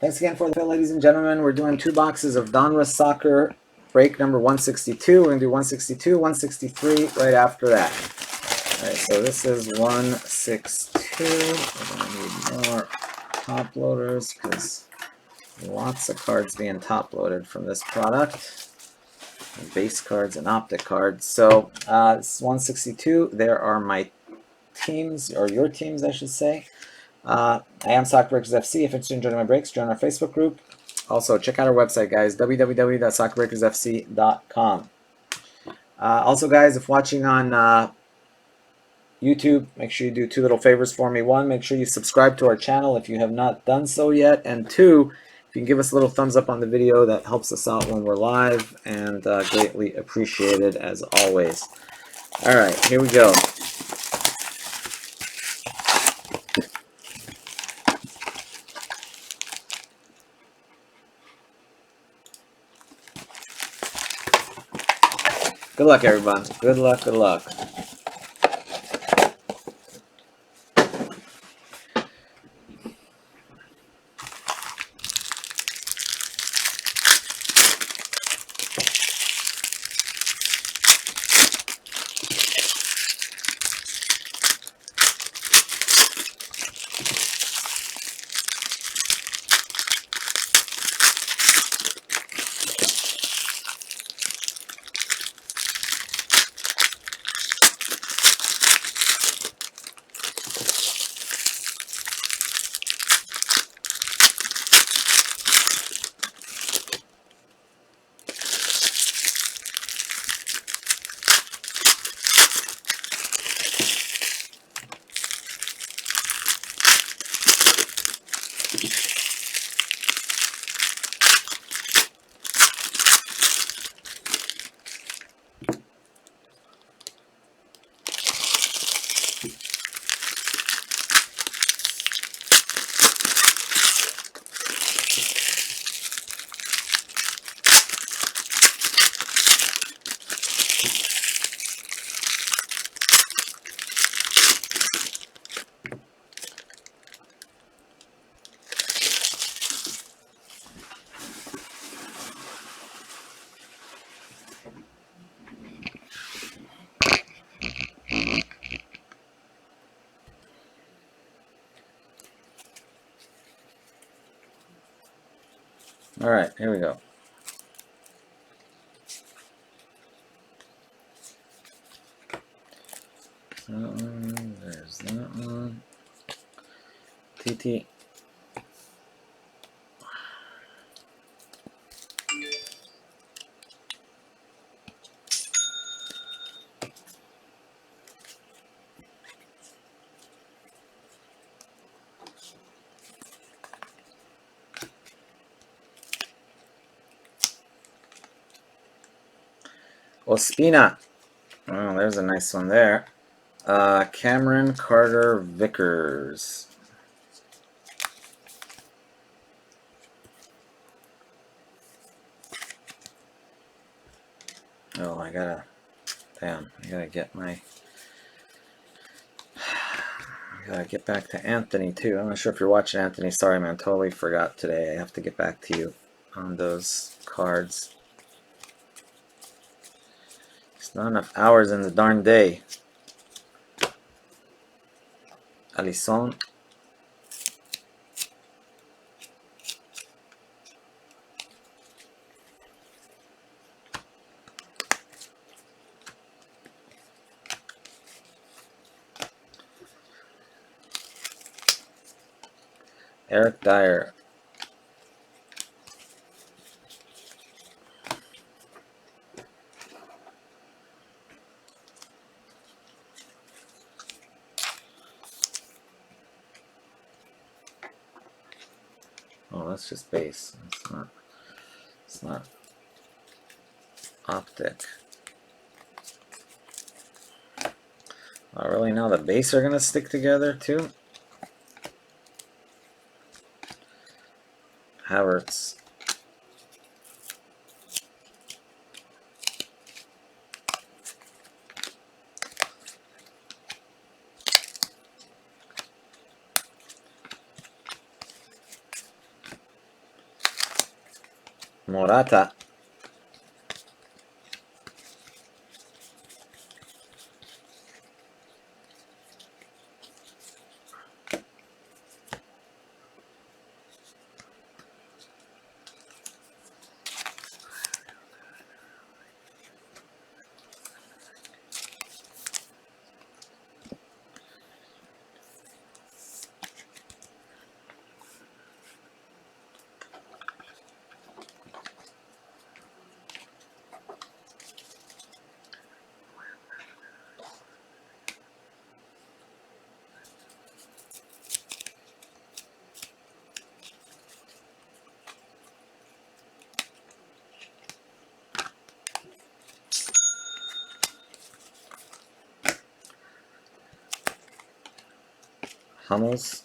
Thanks again for the fill, ladies and gentlemen. We're doing 2 boxes of Donruss Soccer break number 162. We're going to do 162, 163 right after that. All right, so this is 162. We're going to need more top loaders because lots of cards being top loaded from this product. Base cards and optic cards. So this is 162. There are my teams, or your teams, I should say. I am Soccer Breakers FC. If you're interested in joining my breaks, join our Facebook group. Also, check out our website, guys, www.soccerbreakersfc.com. Also, guys, if watching on YouTube, make sure you do 2 little favors for me. 1, make sure you subscribe to our channel if you have not done so yet. And 2, if you can give us a little thumbs up on the video, that helps us out when we're live, and greatly appreciated as always. All right, here we go. Good luck, everyone. Good luck, good luck. All right, here we go. That one, there's that one. TT. Ospina. Oh, there's a nice one there. Cameron Carter Vickers. Oh, I gotta get my... I gotta get back to Anthony, too. I'm not sure if you're watching, Anthony. Sorry, man. Totally forgot today. I have to get back to you on those cards. There's not enough hours in the darn day. Alisson. Eric Dyer. Oh, that's just base. It's not optic. Oh, really? Now the base are gonna stick together too? Havertz. Morata. Hummels.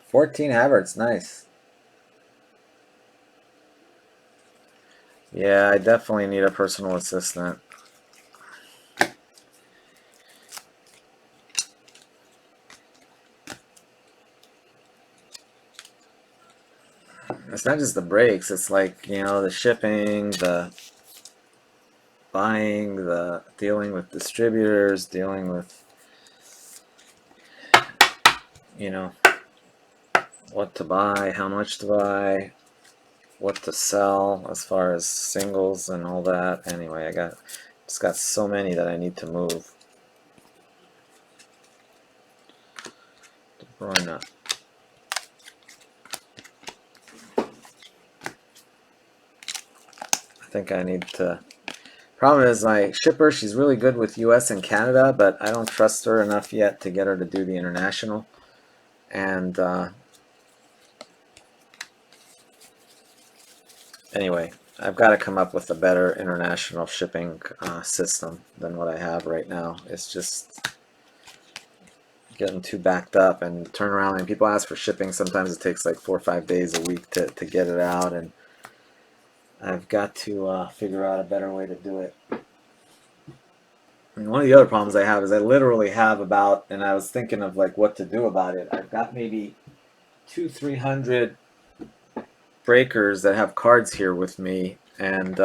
$14 Havertz, nice. Yeah, I definitely need a personal assistant. It's not just the breaks, it's like, you know, the shipping, the buying, the dealing with distributors, dealing with, you know, what to buy, how much to buy, what to sell as far as singles and all that. Anyway, just got so many that I need to move. De Bruyne. I think I need to. Problem is my shipper, she's really good with US and Canada, but I don't trust her enough yet to get her to do the international. And anyway, I've got to come up with a better international shipping system than what I have right now. It's just getting too backed up and turn around. And people ask for shipping. Sometimes it takes like 4 or 5 days a week to get it out. And I've got to figure out a better way to do it. And one of the other problems I have is I literally have about, and I was thinking of like what to do about it. I've got maybe 200-300 breakers that have cards here with me, and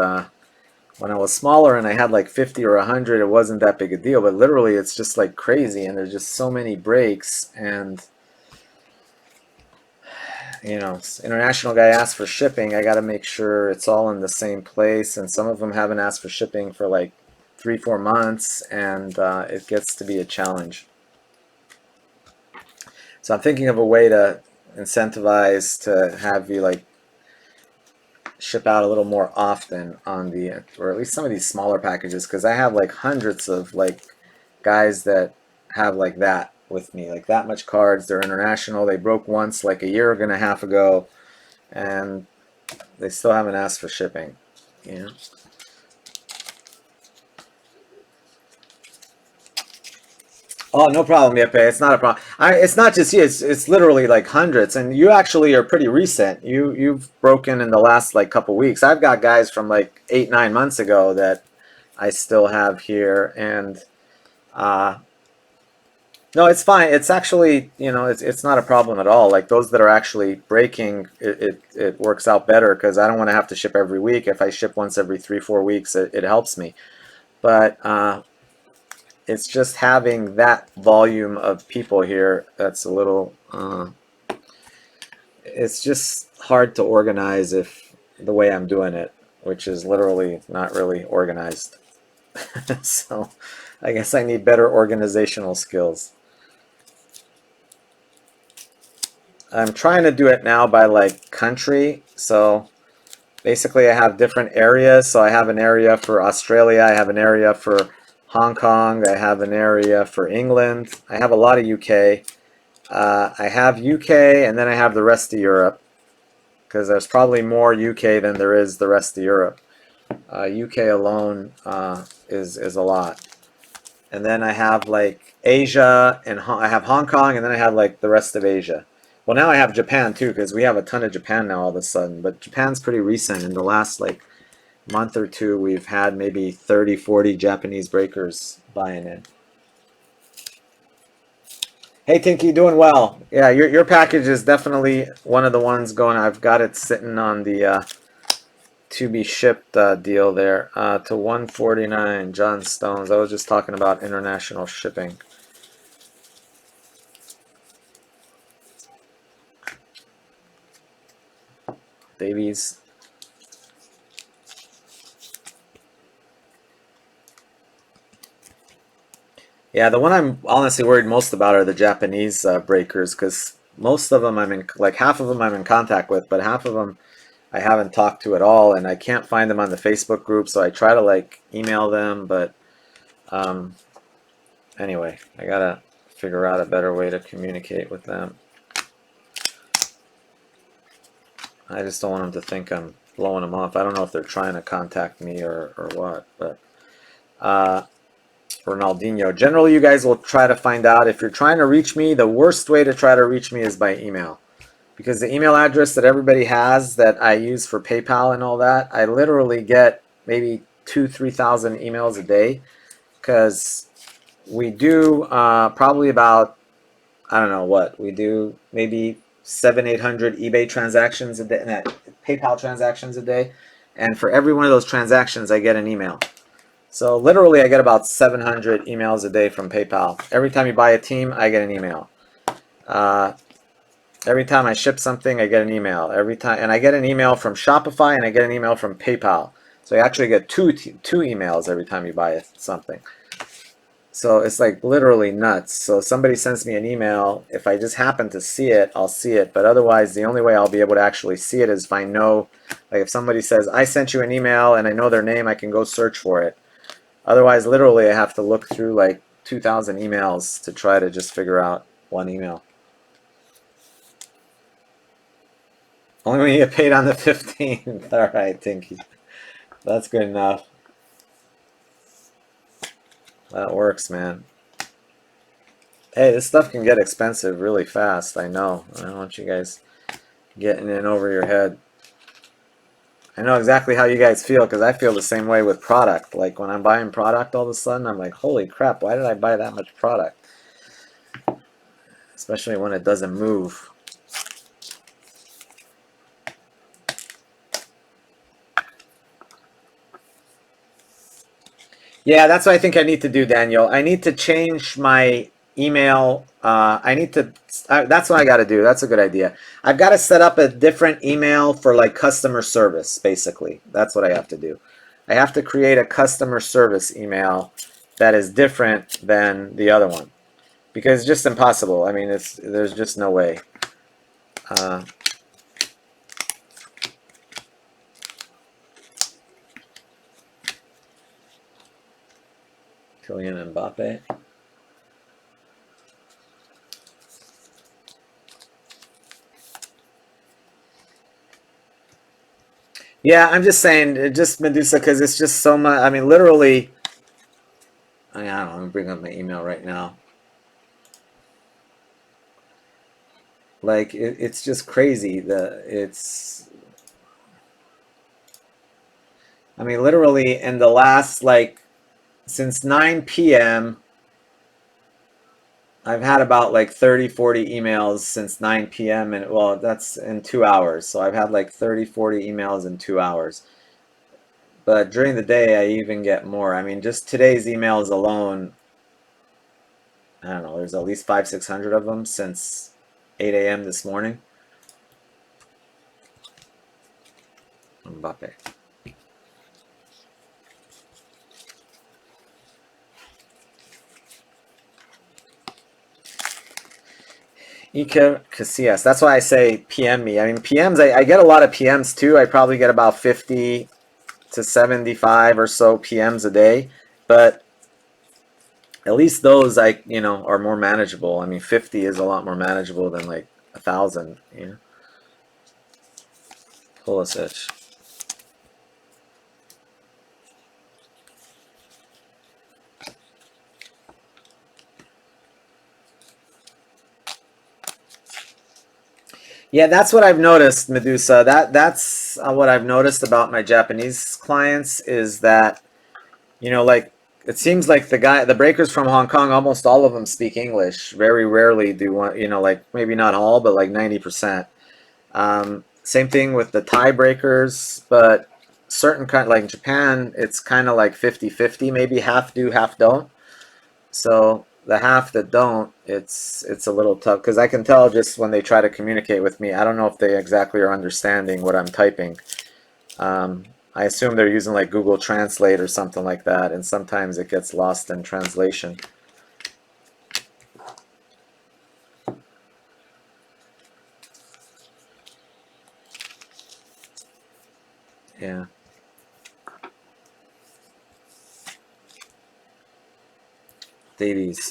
when I was smaller and I had like 50 or 100, it wasn't that big a deal, but literally it's just like crazy, and there's just so many breaks. And you know, international guy asked for shipping, I got to make sure it's all in the same place, and some of them haven't asked for shipping for like 3-4 months, and it gets to be a challenge. So I'm thinking of a way to incentivize to have you like ship out a little more often on the, or at least some of these smaller packages, because I have like hundreds of like guys that have like that with me, like that much cards. They're international. They broke once like a year and a half ago, and they still haven't asked for shipping. You know. Oh, no problem, Yepe. It's not a problem. It's not just you. It's literally like hundreds, and you actually are pretty recent. You've broken in the last like couple weeks. I've got guys from like 8-9 months ago that I still have here, and no, it's fine. It's actually, you know, it's not a problem at all. Like those that are actually breaking, it works out better because I don't want to have to ship every week. If I ship once every 3-4 weeks, it helps me. But it's just having that volume of people here that's a little it's just hard to organize if the way I'm doing it, which is literally not really organized. So I guess I need better organizational skills. I'm trying to do it now by like country, so Basically, I have different areas. So I have an area for Australia. I have an area for Hong Kong. I have an area for England. I have a lot of UK. I have UK, and then I have the rest of Europe, because there's probably more UK than there is the rest of Europe. UK alone is a lot. And then I have like Asia, and I have Hong Kong, and then I have like the rest of Asia. Well, now I have Japan too, because we have a ton of Japan now all of a sudden. But Japan's pretty recent. In the last like month or two, we've had maybe 30, 40 Japanese breakers buying in. Hey Tinky, doing well. Yeah, your package is definitely one of the ones going. I've got it sitting on the to be shipped deal there to 149. John Stones. I was just talking about international shipping. Davies. Yeah, the one I'm honestly worried most about are the Japanese breakers, because most of them I'm in, like half of them I'm in contact with, but half of them I haven't talked to at all, and I can't find them on the Facebook group, so I try to like email them, but um, anyway, I gotta figure out a better way to communicate with them. I just don't want them to think I'm blowing them off. I don't know if they're trying to contact me or what, but Ronaldinho. Generally, you guys will try to find out. If you're trying to reach me, the worst way to try to reach me is by email. Because the email address that everybody has that I use for PayPal and all that, I literally get maybe 2,000 to 3,000 emails a day. Because we do probably about, I don't know what, we do maybe 700, 800 eBay transactions a day, PayPal transactions a day. And for every one of those transactions, I get an email. So literally, I get about 700 emails a day from PayPal. Every time you buy a team, I get an email. Every time I ship something, I get an email. Every time, and I get an email from Shopify, and I get an email from PayPal. So you actually get two emails every time you buy something. So it's like literally nuts. So if somebody sends me an email, if I just happen to see it, I'll see it. But otherwise, the only way I'll be able to actually see it is if I know, like if somebody says, I sent you an email and I know their name, I can go search for it. Otherwise, literally, I have to look through like 2,000 emails to try to just figure out one email. Only when you get paid on the 15th. All right, Tinky. That's good enough. That works, man. Hey, this stuff can get expensive really fast. I know. I don't want you guys getting in over your head. I know exactly how you guys feel, because I feel the same way with product. Like when I'm buying product, all of a sudden I'm like, holy crap, why did I buy that much product? Especially when it doesn't move. Yeah, that's what I think I need to do, Daniel. I need to change my email. That's what I got to do. That's a good idea. I've got to set up a different email for like customer service, basically. That's what I have to do. I have to create a customer service email that is different than the other one, because it's just impossible. I mean, there's just no way. Kylian Mbappe. Yeah, I'm just saying, just Medusa, because it's just so much. I mean, literally. I don't know. I'm gonna bring up my email right now. Like it's just crazy. I mean, literally in the last like since 9 p.m. I've had about like 30, 40 emails since 9 p.m. and well, that's in 2 hours. So I've had like 30, 40 emails in 2 hours. But during the day, I even get more. I mean, just today's emails alone, I don't know, there's at least 500, 600 of them since 8 a.m. this morning. Mbappe. Iker Casillas. That's why I say PM me. I mean, PMs, I get a lot of PMs too. I probably get about 50 to 75 or so PMs a day. But at least those are more manageable. I mean, 50 is a lot more manageable than like 1,000. Pulisic. Yeah, that's what I've noticed, Medusa. That's what I've noticed about my Japanese clients is that, like it seems like the breakers from Hong Kong, almost all of them speak English. Very rarely do one, like maybe not all, but like 90%. Same thing with the tie breakers, but certain kind, like in Japan, it's kind of like 50-50, maybe half do, half don't. So the half that don't, it's a little tough because I can tell just when they try to communicate with me. I don't know if they exactly are understanding what I'm typing. Um, I assume they're using like Google Translate or something like that, and sometimes it gets lost in translation. Yeah. Davies.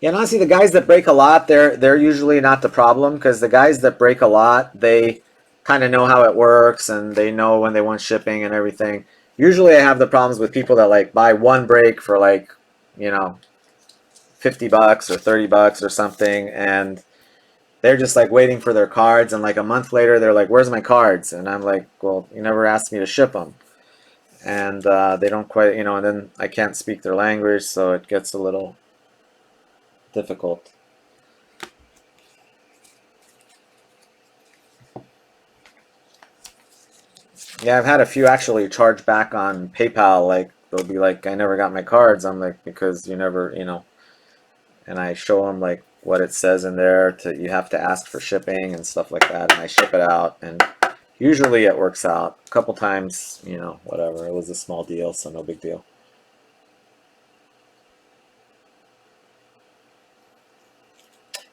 Yeah, and honestly, the guys that break a lot, they're usually not the problem because the guys that break a lot, they kind of know how it works and they know when they want shipping and everything. Usually, I have the problems with people that like buy one break for like, you know, $50 or $30 or something, and they're just like waiting for their cards, and like a month later, they're like, "Where's my cards?" And I'm like, "Well, you never asked me to ship them." And they don't quite, and then I can't speak their language, so it gets a little difficult. Yeah, I've had a few actually charge back on PayPal. Like they'll be like, "I never got my cards." I'm like, "Because you never, And I show them like what it says in there to you have to ask for shipping and stuff like that, and I ship it out, and usually it works out. A couple times, whatever. It was a small deal, so no big deal.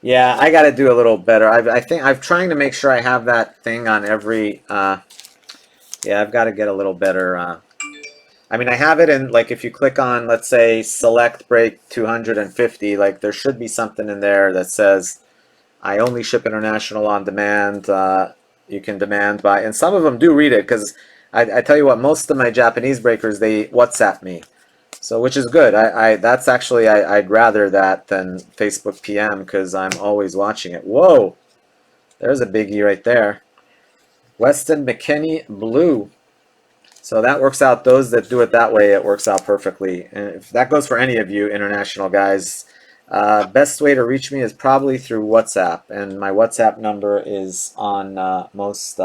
Yeah, I got to do a little better. I think I'm trying to make sure I have that thing on every. Yeah, I've got to get a little better. I mean, I have it in like if you click on, let's say, select break 250, like there should be something in there that says I only ship international on demand. You can demand by, and some of them do read it because I tell you what, most of my Japanese breakers they WhatsApp me, so which is good. That's actually I'd rather that than Facebook PM because I'm always watching it. Whoa, there's a biggie right there. Weston McKinney Blue. So that works out. Those that do it that way, it works out perfectly. And if that goes for any of you international guys, best way to reach me is probably through WhatsApp. And my WhatsApp number is on most,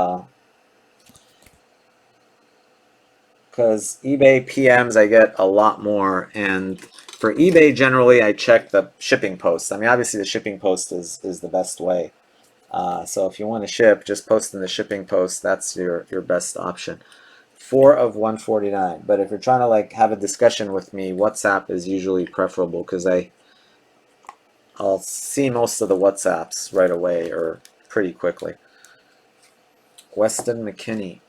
because eBay PMs I get a lot more. And for eBay, generally, I check the shipping post. I mean, obviously, the shipping post is the best way. So if you want to ship, just post in the shipping post. That's your best option. 4 of 149. But if you're trying to like have a discussion with me, WhatsApp is usually preferable because I'll see most of the WhatsApps right away or pretty quickly. Weston McKinney.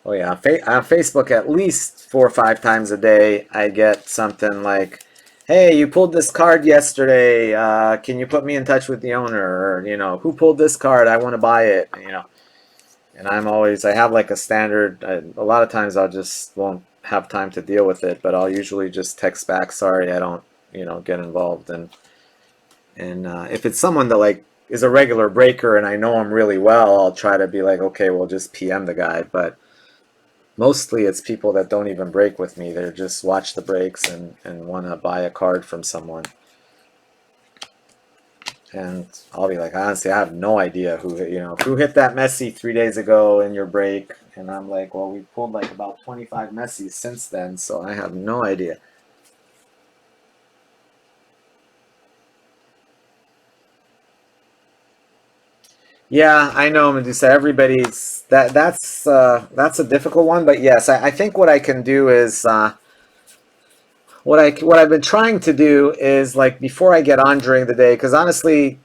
Oh yeah, on Facebook at least 4 or 5 times a day I get something like, "Hey, you pulled this card yesterday. Can you put me in touch with the owner?" Or "Who pulled this card? I want to buy it." And I have like a standard. A lot of times I'll just won't have time to deal with it, but I'll usually just text back, "Sorry, I don't, get involved." And if it's someone that like is a regular breaker and I know him really well, I'll try to be like, "Okay, we'll just PM the guy." But mostly it's people that don't even break with me. They just watch the breaks and want to buy a card from someone. And I'll be like, honestly, I have no idea who hit that Messi 3 days ago in your break. And I'm like, well, we pulled like about 25 Messis since then, so I have no idea. Yeah, I know, Medusa. Everybody's that's a difficult one, but yes, I think what I can do is what I've been trying to do is like before I get on during the day, because honestly,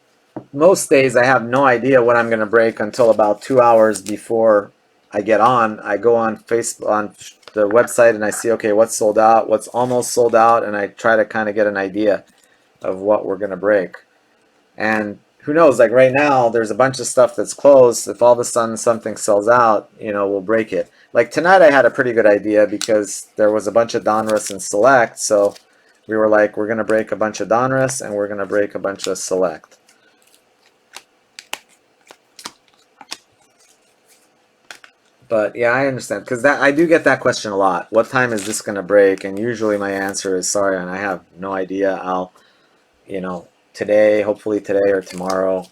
most days I have no idea what I'm going to break until about 2 hours before I get on. I go on Facebook on the website and I see, okay, what's sold out, what's almost sold out, and I try to kind of get an idea of what we're going to break. And who knows, like right now there's a bunch of stuff that's closed. If all of a sudden something sells out, we'll break it. Like tonight I had a pretty good idea because there was a bunch of Donruss and Select, so we were like, we're going to break a bunch of Donruss and we're going to break a bunch of Select. But yeah, I understand because that I do get that question a lot. What time is this going to break? And usually my answer is sorry, and I have no idea. I'll, today, hopefully today or tomorrow.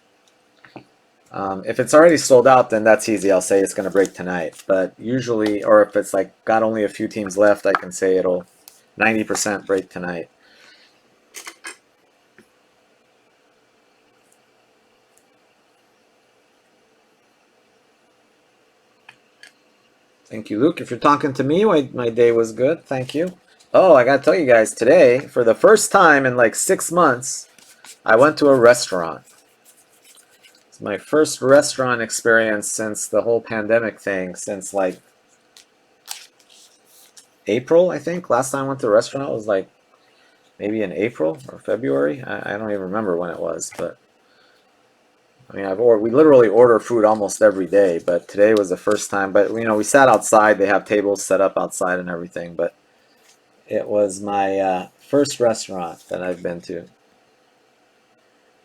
If it's already sold out, then that's easy. I'll say it's going to break tonight. But usually, or if it's like got only a few teams left, I can say it'll 90% break tonight. Thank you, Luke. If you're talking to me, my day was good. Thank you. Oh, I gotta tell you guys, today, for the first time in like 6 months, I went to a restaurant. It's my first restaurant experience since the whole pandemic thing, since like April, I think. Last time I went to a restaurant was like maybe in April or February. I don't even remember when it was, but I mean, we literally order food almost every day, but today was the first time. But we sat outside. They have tables set up outside and everything. But it was my first restaurant that I've been to.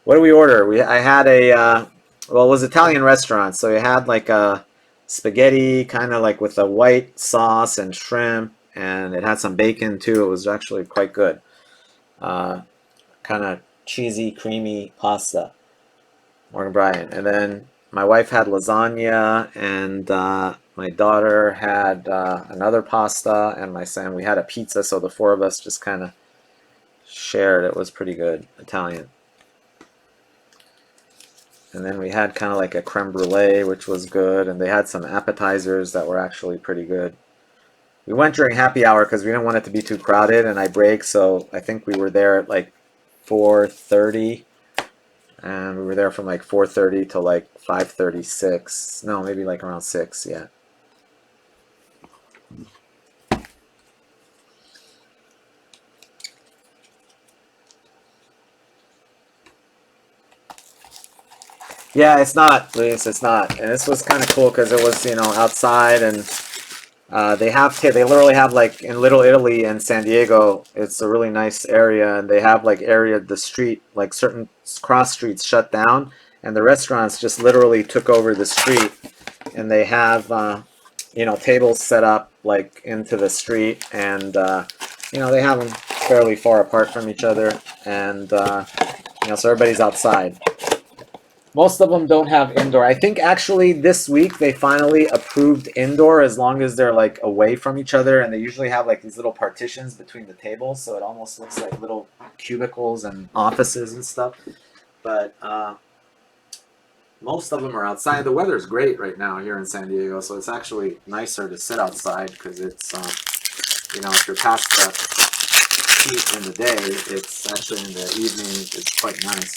What did we order? I had well, it was Italian restaurant, so we had like a spaghetti, kind of like with a white sauce and shrimp, and it had some bacon too. It was actually quite good. Uh, kind of cheesy, creamy pasta. Morgan Brian. And then my wife had lasagna, and my daughter had another pasta, and my son, we had a pizza, so the four of us just kind of shared. It was pretty good, Italian. And then we had kind of like a creme brulee, which was good, and they had some appetizers that were actually pretty good. We went during happy hour because we didn't want it to be too crowded, and I break, so I think we were there at like 4:30. And we were there from like 4:30 till like 5:36. No, maybe like around 6, yeah. Yeah, it's not, Luis, it's not. And this was kind of cool because it was, outside, and they literally have like in Little Italy and San Diego, it's a really nice area, and they have like the street, like certain cross streets shut down, and the restaurants just literally took over the street, and they have tables set up like into the street, and they have them fairly far apart from each other, and so everybody's outside. Most of them don't have indoor. I think actually this week they finally approved indoor as long as they're like away from each other, and they usually have like these little partitions between the tables, so it almost looks like little cubicles and offices and stuff. But most of them are outside. The weather's great right now here in San Diego, so it's actually nicer to sit outside because it's if you're past the heat in the day, it's actually in the evening it's quite nice.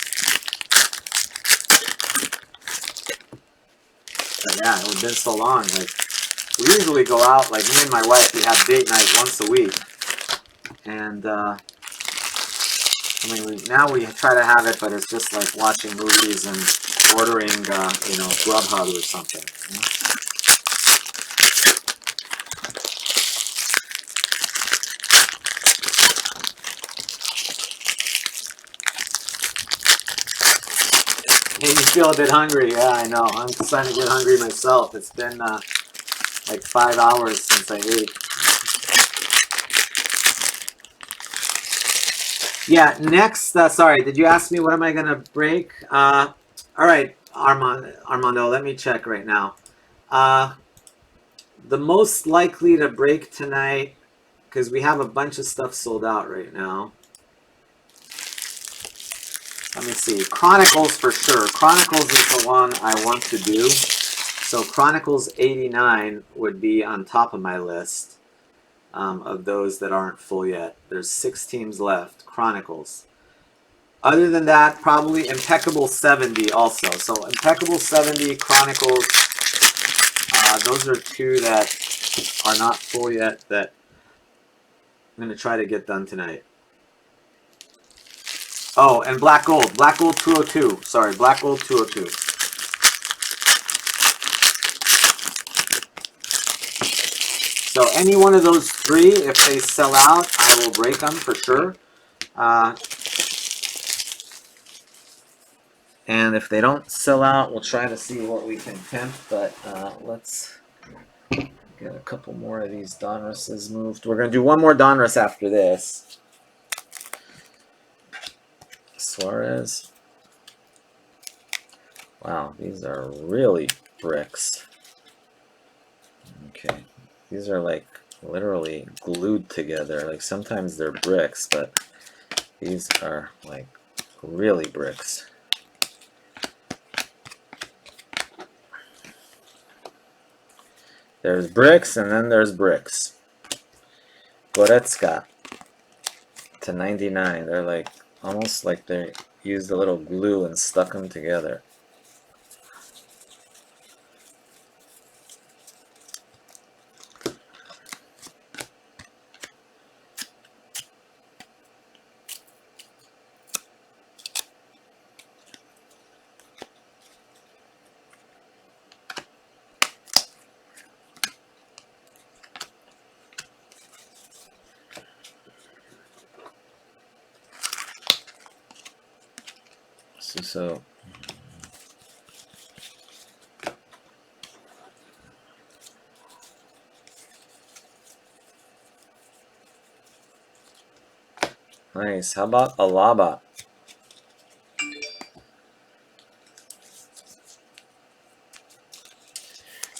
But yeah, it's been so long. Like we usually go out, like me and my wife, we have date night once a week, and now we try to have it, but it's just like watching movies and ordering, Grubhub or something. Hey, you feel a bit hungry? Yeah, I know. I'm starting to get hungry myself. It's been like 5 hours since I ate. Yeah, next, sorry, did you ask me what am I going to break? All right, Armando, let me check right now. The most likely to break tonight, because we have a bunch of stuff sold out right now. Let me see. Chronicles for sure. Chronicles is the one I want to do. So Chronicles 89 would be on top of my list of those that aren't full yet. There's 6 teams left. Chronicles. Other than that, probably Impeccable 70 also. So Impeccable 70, Chronicles, those are 2 that are not full yet that I'm going to try to get done tonight. Oh, and Black Gold. Black Gold 202. Sorry, Black Gold 202. So any one of those 3, if they sell out, I will break them for sure. And if they don't sell out, we'll try to see what we can pimp. But let's get a couple more of these Donrusses moved. We're going to do one more Donruss after this. Suarez. Wow, these are really bricks. Okay, these are like literally glued together. Like sometimes they're bricks, but these are like really bricks. There's bricks and then there's bricks. Goretzka to 99. They're like almost like they used a little glue and stuck them together. So nice. How about Alaba?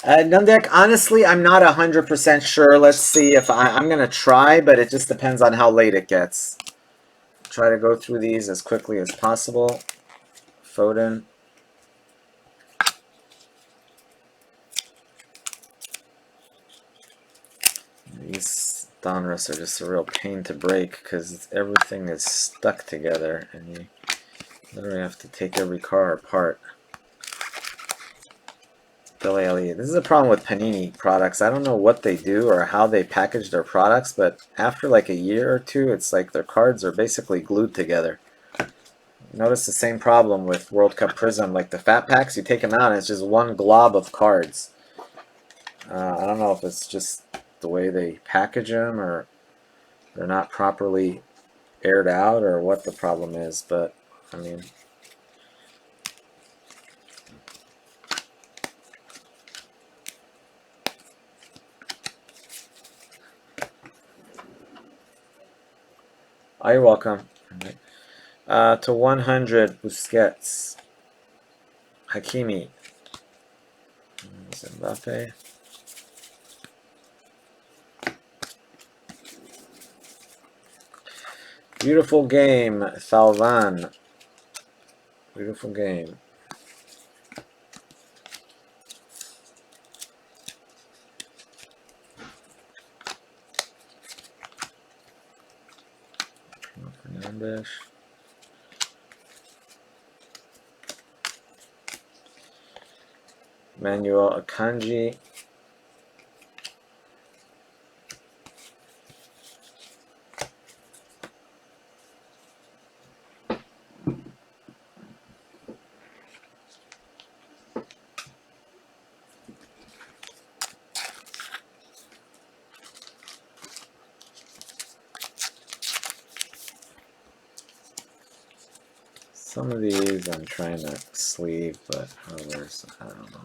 Nundek, honestly, I'm not 100% sure. Let's see if I'm going to try, but it just depends on how late it gets. Try to go through these as quickly as possible. Foden. These Donruss are just a real pain to break because everything is stuck together and you literally have to take every car apart. This is a problem with Panini products. I don't know what they do or how they package their products, but after like a year or 2, it's like their cards are basically glued together. Notice the same problem with World Cup Prism. Like the fat packs, you take them out and it's just one glob of cards. I don't know if it's just the way they package them or they're not properly aired out or what the problem is, but I mean, you're welcome. To 100, Busquets, Hakimi, Mbappe. Beautiful game, Salvan. Beautiful game. Fernandes. Manuel Akanji. Some of these I'm trying to sleeve, but others, I don't know.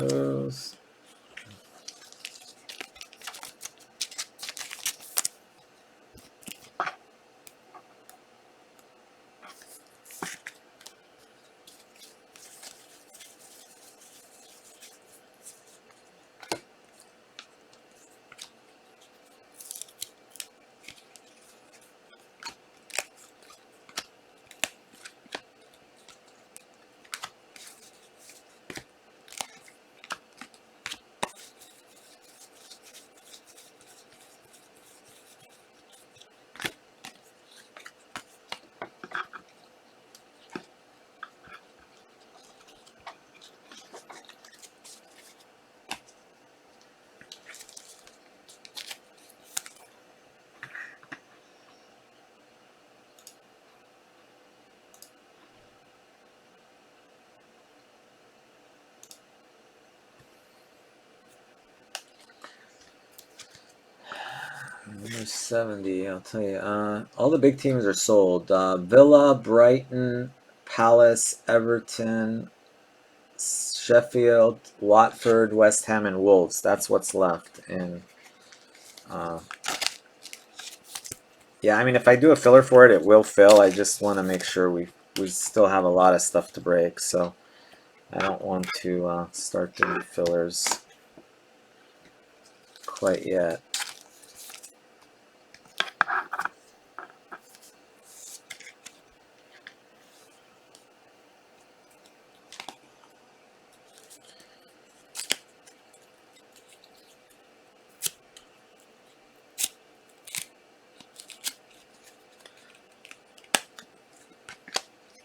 those. Number 70, I'll tell you. All the big teams are sold. Villa, Brighton, Palace, Everton, Sheffield, Watford, West Ham, and Wolves. That's what's left. And yeah, I mean, if I do a filler for it, it will fill. I just want to make sure we still have a lot of stuff to break, so I don't want to start doing fillers quite yet.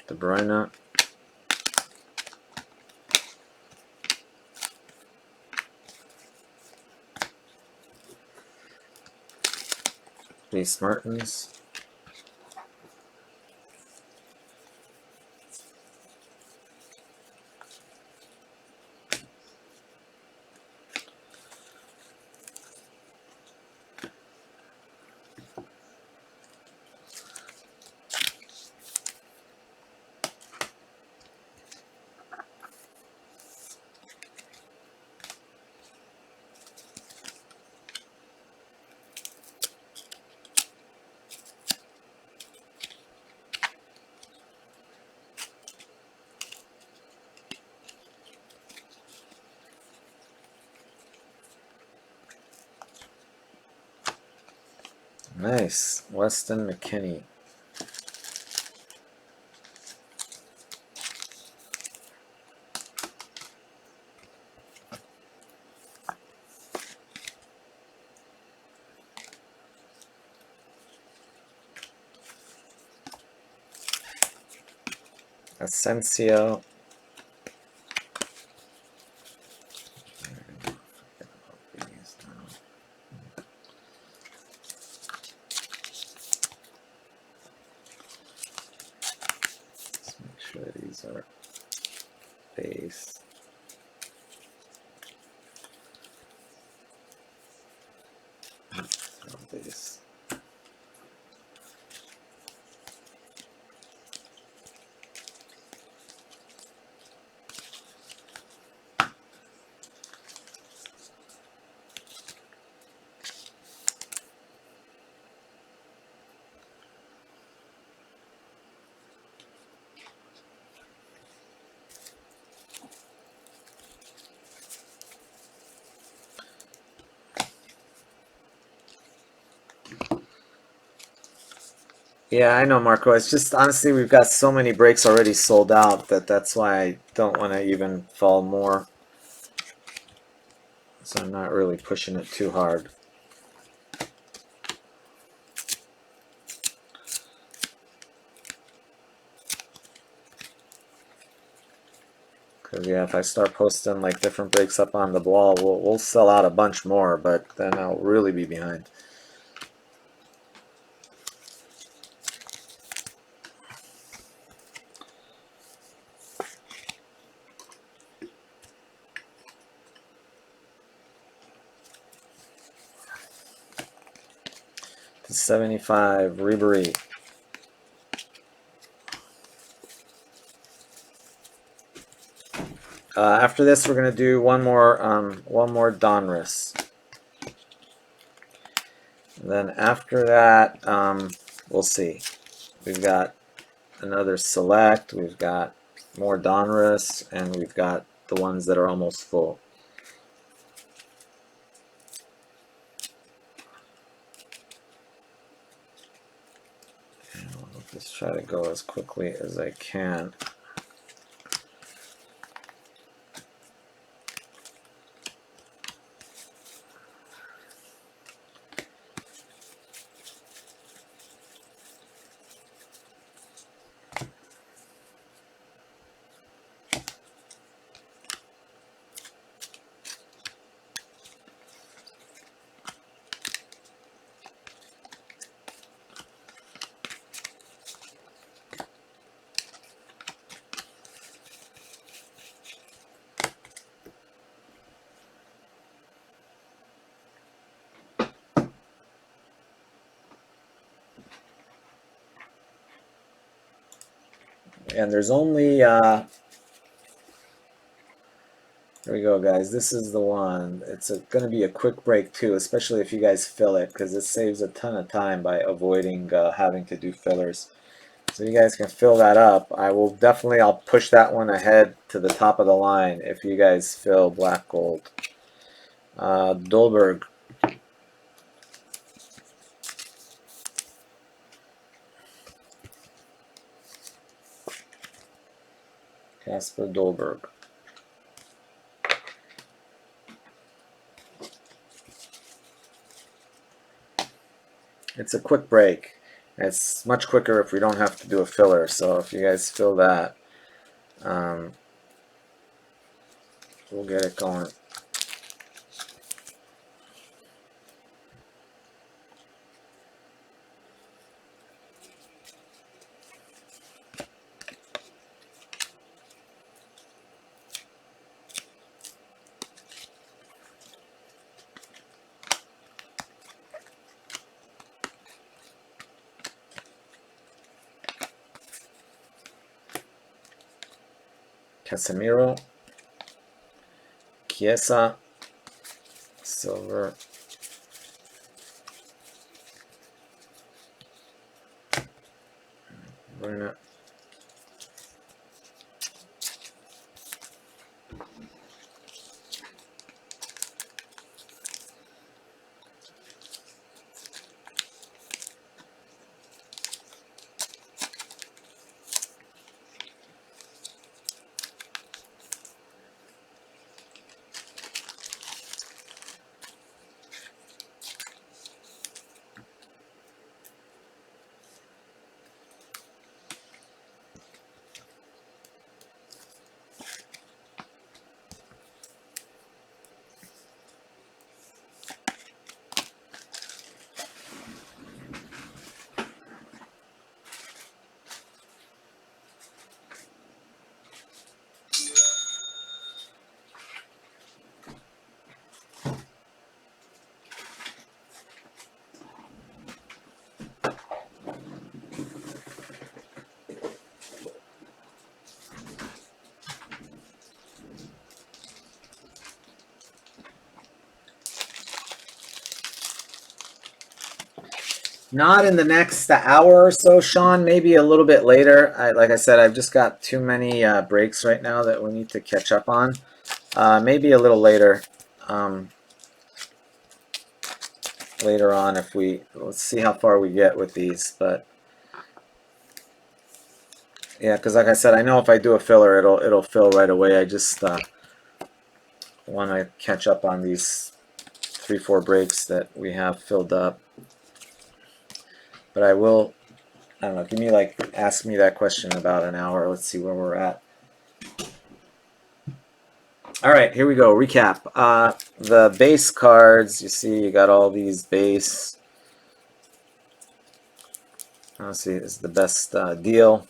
De Bruyne. Reece Mertens. Nice. Weston McKennie. Asensio. Let's make sure these are base. Base. Yeah, I know, Marco. It's just honestly we've got so many breaks already sold out that's why I don't want to even fall more. So I'm not really pushing it too hard. Because yeah, if I start posting like different breaks up on the wall, we'll sell out a bunch more, but then I'll really be behind. To 75, Ribery. After this, we're going to do one more Donruss. And then after that, we'll see. We've got another select, we've got more Donruss, and we've got the ones that are almost full. And I'll just try to go as quickly as I can. And there's only, here we go, guys. This is the one. It's going to be a quick break, too, especially if you guys fill it, because it saves a ton of time by avoiding having to do fillers. So you guys can fill that up. I'll push that one ahead to the top of the line if you guys fill black gold. Dolberg. Casper Dolberg. It's a quick break. It's much quicker if we don't have to do a filler. So if you guys fill that, we'll get it going. Casemiro, Chiesa, silver, Bruna, Not in the next hour or so, Sean. Maybe a little bit later. Like I said, I've just got too many breaks right now that we need to catch up on. Maybe a little later. Later on, let's see how far we get with these. But yeah, because like I said, I know if I do a filler, it'll fill right away. I just want to catch up on these 3-4 breaks that we have filled up. But I don't know, ask me that question in about an hour. Let's see where we're at. All right, here we go. Recap. The base cards, you see you got all these base. Let's see, this is the best deal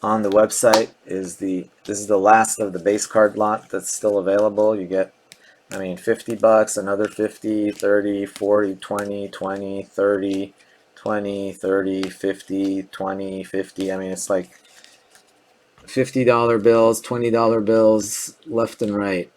on the website. This is the last of the base card lot that's still available. You get, I mean, $50, another 50, 30, 40, 20, 20, 30, 20, 30, 50, 20, 50. I mean, it's like $50 bills, $20 bills, left and right.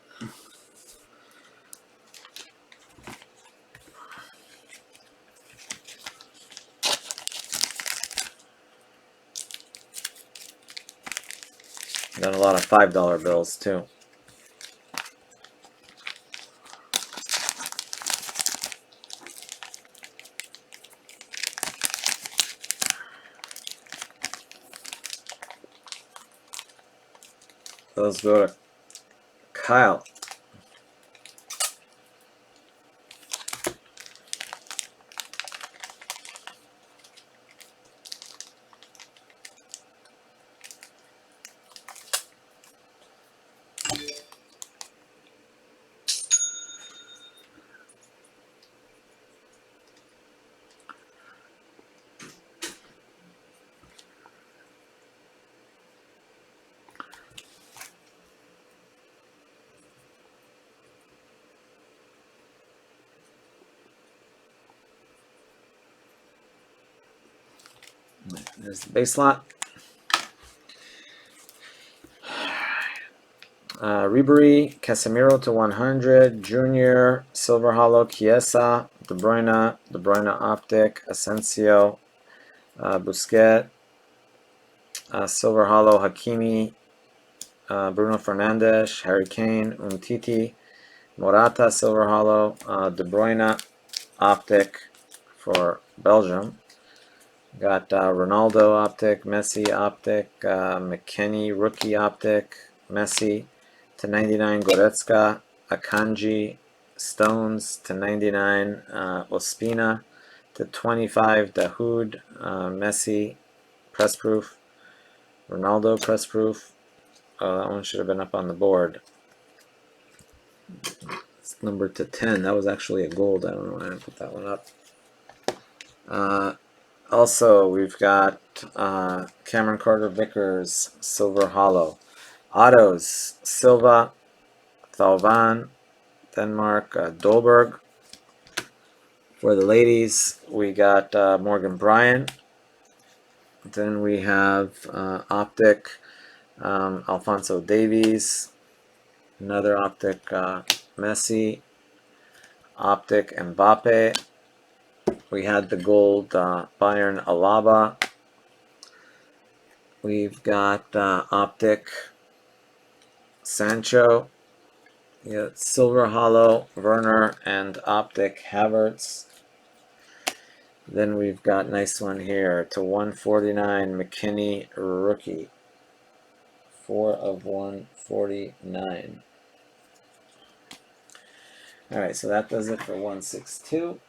Got a lot of $5 bills too. Those go to Kyle. There's the base lot. Ribery, Casemiro to 100, Junior, Silver Hollow, Chiesa, De Bruyne Optic, Asensio, Busquets, Silver Hollow, Hakimi, Bruno Fernandes, Harry Kane, Umtiti, Morata, Silver Hollow, De Bruyne Optic for Belgium. Got Ronaldo Optic, Messi Optic, McKennie Rookie Optic, Messi to 99, Goretzka, Akanji, Stones to 99, Ospina to 25, Dahoud, Messi, press proof, Ronaldo press proof. Oh, that one should have been up on the board. It's numbered to 10. That was actually a gold. I don't know why I didn't put that one up. Also, we've got Cameron Carter-Vickers, Silver Hollow. Autos, Silva, Thauvin, Denmark, Dolberg. For the ladies, we got Morgan Bryant. Then we have Optic, Alphonso Davies. Another Optic, Messi. Optic, Mbappe. We had the gold Bayern Alaba. We've got Optic Sancho. Yeah, Silver Hollow Werner and Optic Havertz. Then we've got nice one here to 149 McKennie Rookie. 4 of 149. Alright, so that does it for 162.